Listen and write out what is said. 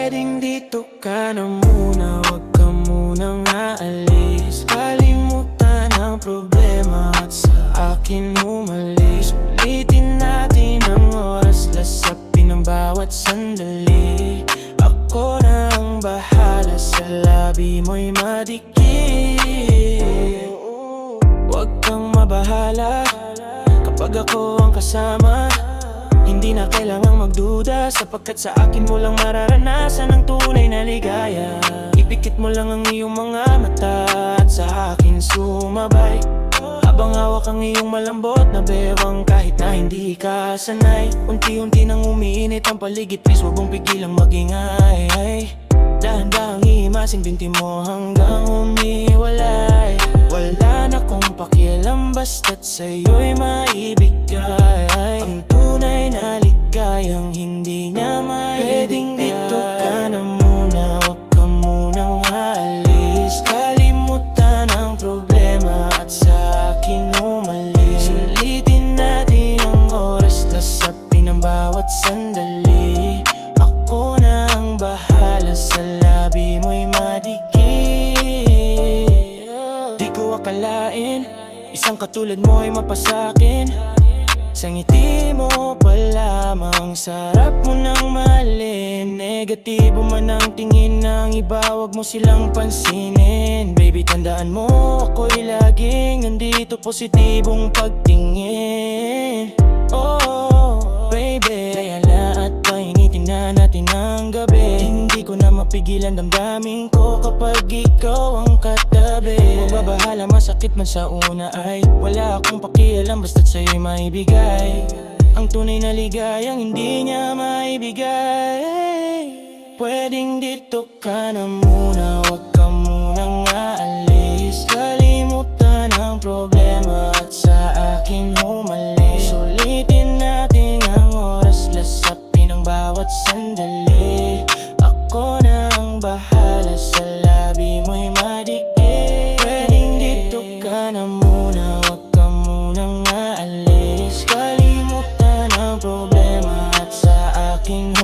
Pwedeng dito ka na muna, wag ka munang aalis. Kalimutan ang problema at sa akin umalis. Ulitin natin ang oras, lasapin ang bawat sandali. Ako na ang bahala, sa labi mo'y madikit. Wag kang mabahala kapag ako ang kasama. Hindi na kailangang magduda, sapagkat sa akin mo lang mararanasan ang tunay na ligaya. Ipikit mo lang ang iyong mga mata at sa akin sumabay, habang hawak ang iyong malambot na bewang. Kahit na hindi ka sanay, unti-unti nang umiinit ang paligid. Please wag mong pigilang magingay. Dahan-dahang ihimasin binti mo hanggang umiwalay. Wala na kong pakialam basta't sa'yo'y maibigay ang tunay na ligayang hindi niya maibigay. Pwedeng dito ka na muna, wag ka munang aalis. Kalimutan ang problema at sa akin umalis. Sulitin natin ang oras, lasapin ang bawat sandali. Ako na ang bahala, sa labi mo'y madikit. Di ko akalain isang katulad mo ay mapasakin. Sa ngiti mo pa lamang, sarap mo nang mahalin. Negatibo man ang tingin ng iba, wag mo silang pansinin. Baby, tandaan mo, ako'y laging nandito, positibong pagtingin. Oh, baby, kaya at painitin na natin ang gabi. Hindi ko na mapigilan damdamin ko kapag ikaw ang katabi. Magbabahala, masakit man sa una ay wala akong pakialam basta't sa'yo'y maibigay ang tunay na ligayang hindi niya maibigay. Pwedeng dito ka na muna, wag ka munang aalis. Kalimutan ang problema at sa akin umalis. Sulitin natin ang oras, lasapin ang bawat sandali. Ako na ang bahala, sa labi mo'y madikit. Pwedeng dito ka na muna, wag ka munang aalis. Kalimutan ang problema at sa akin